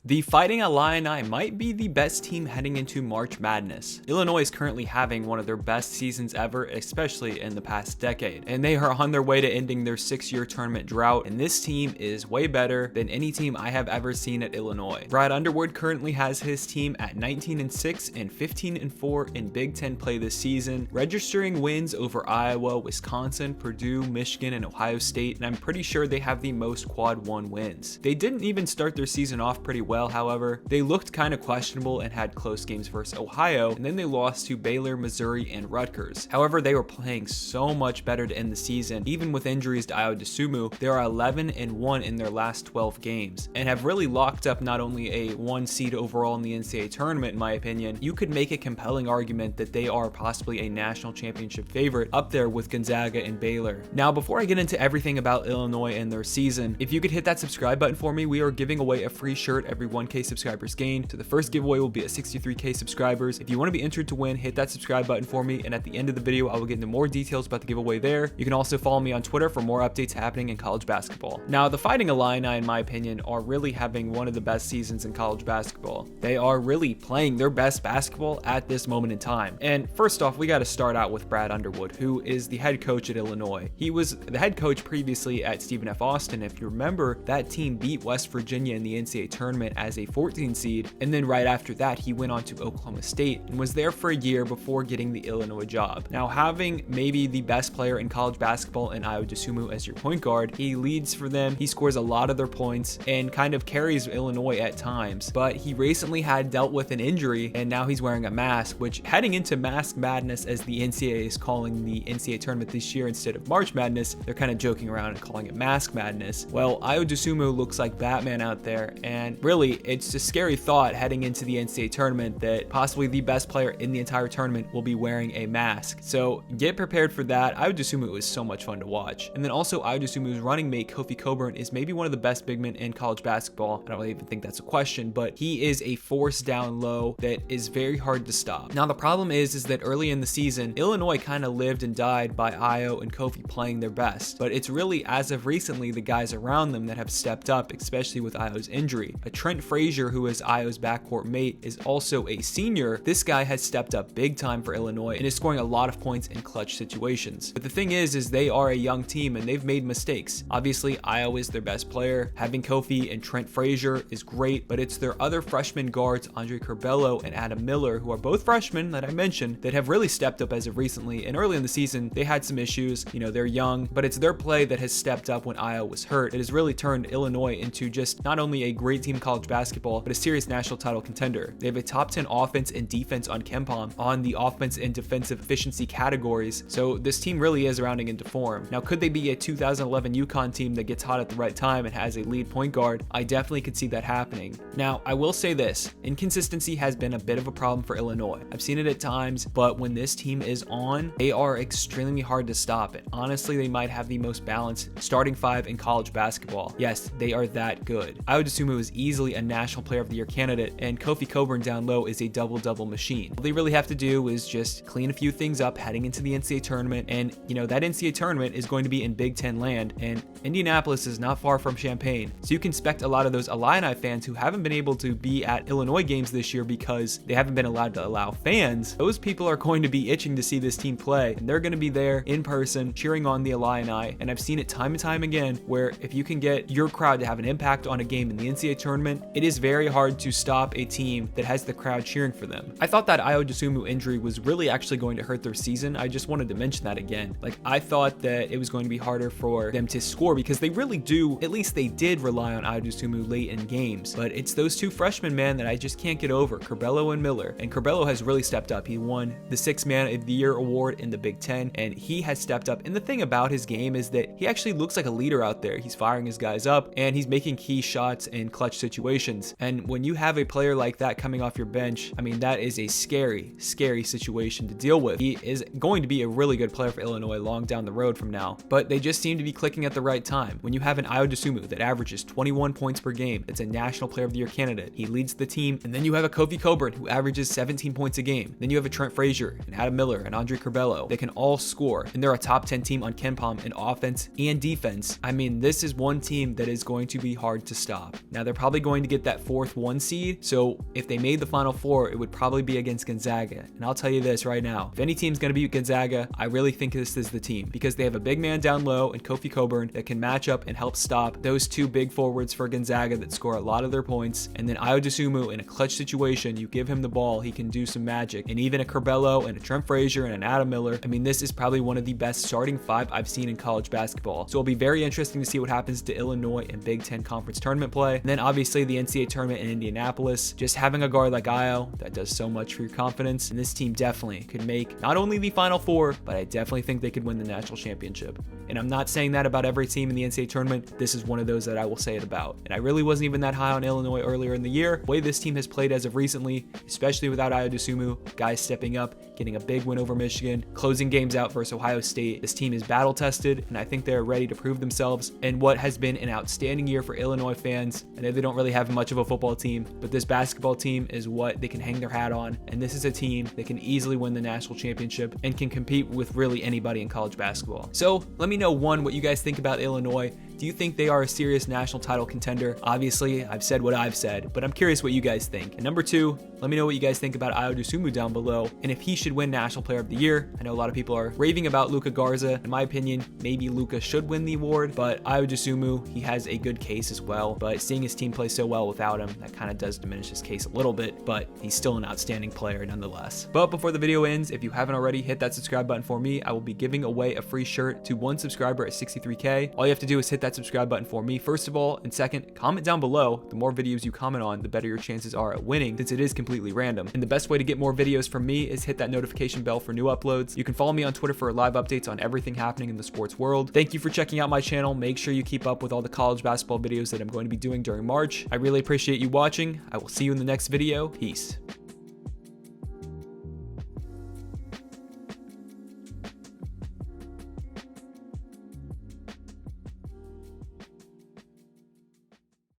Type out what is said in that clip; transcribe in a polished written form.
The Fighting Illini might be the best team heading into March Madness. Illinois is currently having one of their best seasons ever, especially in the past decade, and they are on their way to ending their 6-year tournament drought, and this team is way better than any team I have ever seen at Illinois. Brad Underwood currently has his team at 19-6 and 15-4 in Big Ten play this season, registering wins over Iowa, Wisconsin, Purdue, Michigan, and Ohio State, and I'm pretty sure they have the most quad 1 wins. They didn't even start their season off pretty well, however. They looked kind of questionable and had close games versus Ohio, and then they lost to Baylor, Missouri, and Rutgers. However, they were playing so much better to end the season. Even with injuries to Ayo Dosunmu, they are 11-1 in their last 12 games, and have really locked up not only a 1 seed overall in the NCAA tournament, in my opinion. You could make a compelling argument that they are possibly a national championship favorite up there with Gonzaga and Baylor. Now, before I get into everything about Illinois and their season, if you could hit that subscribe button for me, we are giving away a free shirt every 1K subscribers gained. So the first giveaway will be at 63K subscribers. If you want to be entered to win, hit that subscribe button for me, and at the end of the video, I will get into more details about the giveaway there. You can also follow me on Twitter for more updates happening in college basketball. Now, the Fighting Illini, in my opinion, are really having one of the best seasons in college basketball. They are really playing their best basketball at this moment in time. And first off, we got to start out with Brad Underwood, who is the head coach at Illinois. He was the head coach previously at Stephen F. Austin. If you remember, that team beat West Virginia in the NCAA tournament as a 14 seed, and then right after that he went on to Oklahoma State and was there for a year before getting the Illinois job. Now, having maybe the best player in college basketball in Ayo Dosunmu as your point guard, he leads for them, he scores a lot of their points, and kind of carries Illinois at times, but he recently had dealt with an injury, and now he's wearing a mask, which heading into Mask Madness, as the NCAA is calling the NCAA tournament this year instead of March Madness, they're kind of joking around and calling it Mask Madness. Well, Ayo Dosunmu looks like Batman out there, and really, it's a scary thought heading into the NCAA tournament that possibly the best player in the entire tournament will be wearing a mask. So get prepared for that. Ayo Dosunmu is so much fun to watch. And then also Ayo Dosunmu's running mate, Kofi Cockburn, is maybe one of the best big men in college basketball. I don't even think that's a question, but he is a force down low that is very hard to stop. Now, the problem is that early in the season, Illinois kind of lived and died by Ayo and Kofi playing their best, but it's really as of recently the guys around them that have stepped up, especially with Ayo's injury. A Trent Frazier, who is Ayo's backcourt mate, is also a senior. This guy has stepped up big time for Illinois and is scoring a lot of points in clutch situations. But the thing is they are a young team and they've made mistakes. Obviously, Ayo is their best player. Having Kofi and Trent Frazier is great, but it's their other freshman guards, Andre Curbelo and Adam Miller, who are both freshmen that I mentioned, that have really stepped up as of recently. And early in the season, they had some issues. You know, they're young, but it's their play that has stepped up when Ayo was hurt. It has really turned Illinois into just not only a great team in college basketball, but a serious national title contender. They have a top 10 offense and defense on KenPom on the offense and defensive efficiency categories. So this team really is rounding into form. Now, could they be a 2011 UConn team that gets hot at the right time and has a lead point guard? I definitely could see that happening. Now, I will say this, inconsistency has been a bit of a problem for Illinois. I've seen it at times, but when this team is on, they are extremely hard to stop. And honestly, they might have the most balanced starting 5 in college basketball. Yes, they are that good. Ayo Dosunmu is easily a National Player of the Year candidate, and Kofi Cockburn down low is a double-double machine. All they really have to do is just clean a few things up heading into the NCAA tournament, and you know, that NCAA tournament is going to be in Big Ten land, and Indianapolis is not far from Champaign. So you can expect a lot of those Illini fans who haven't been able to be at Illinois games this year because they haven't been allowed to allow fans. Those people are going to be itching to see this team play, and they're going to be there in person cheering on the Illini. And I've seen it time and time again where if you can get your crowd to have an impact on a game in the NCAA tournament, it is very hard to stop a team that has the crowd cheering for them. I thought that Ayo Dosunmu injury was really actually going to hurt their season. I just wanted to mention that again. Like, I thought that it was going to be harder for them to score because they really do, at least they did rely on Ayo Dosunmu late in games. But it's those two freshmen, man, that I just can't get over, Curbelo and Miller. And Curbelo has really stepped up. He won the 6th Man of the Year award in the Big Ten, and he has stepped up. And the thing about his game is that he actually looks like a leader out there. He's firing his guys up, and he's making key shots in clutch situations. And when you have a player like that coming off your bench, I mean, that is a scary, scary situation to deal with. He is going to be a really good player for Illinois long down the road from now, but they just seem to be clicking at the right time. When you have an Ayo Dosunmu that averages 21 points per game, that's a National Player of the Year candidate, he leads the team, and then you have a Kofi Cockburn who averages 17 points a game. Then you have a Trent Frazier and Adam Miller and Andre Curbelo. They can all score, and they're a top 10 team on KenPom in offense and defense. I mean, this is one team that is going to be hard to stop. Now, they're probably going going to get that 4th 1 seed. So if they made the Final Four, it would probably be against Gonzaga. And I'll tell you this right now, if any team's going to beat Gonzaga, I really think this is the team, because they have a big man down low in Kofi Cockburn that can match up and help stop those 2 big forwards for Gonzaga that score a lot of their points. And then Ayo Dosunmu, in a clutch situation, you give him the ball, he can do some magic. And even a Curbelo and a Trent Frazier and an Adam Miller, I mean, this is probably one of the best starting 5 I've seen in college basketball. So it'll be very interesting to see what happens to Illinois in Big Ten Conference tournament play. And then obviously the NCAA tournament in Indianapolis. Just having a guard like Ayo, that does so much for your confidence. And this team definitely could make not only the Final Four, but I definitely think they could win the national championship. And I'm not saying that about every team in the NCAA tournament. This is one of those that I will say it about. And I really wasn't even that high on Illinois earlier in the year. The way this team has played as of recently, especially without Ayo Dosunmu, guys stepping up, getting a big win over Michigan, closing games out versus Ohio State. This team is battle tested, and I think they're ready to prove themselves in what has been an outstanding year for Illinois fans. I know they don't really have much of a football team, but this basketball team is what they can hang their hat on. And this is a team that can easily win the national championship and can compete with really anybody in college basketball. So let me know, one, what you guys think about Illinois. Do you think they are a serious national title contender? Obviously, I've said what I've said, but I'm curious what you guys think. And number 2, let me know what you guys think about Ayo Dosunmu down below, and if he should win National Player of the Year. I know a lot of people are raving about Luka Garza. In my opinion, maybe Luka should win the award, but Ayo Dosunmu, he has a good case as well. But seeing his team play so well without him, that kind of does diminish his case a little bit, but he's still an outstanding player nonetheless. But before the video ends, if you haven't already, hit that subscribe button for me. I will be giving away a free shirt to 1 subscriber at 63K. All you have to do is hit that subscribe button for me, first of all, and second, comment down below. The more videos you comment on, the better your chances are at winning, since it is completely random. And the best way to get more videos from me is hit that notification bell for new uploads. You can follow me on Twitter for live updates on everything happening in the sports world. Thank you for checking out my channel. Make sure you keep up with all the college basketball videos that I'm going to be doing during March. I really appreciate you watching. I will see you in the next video. Peace.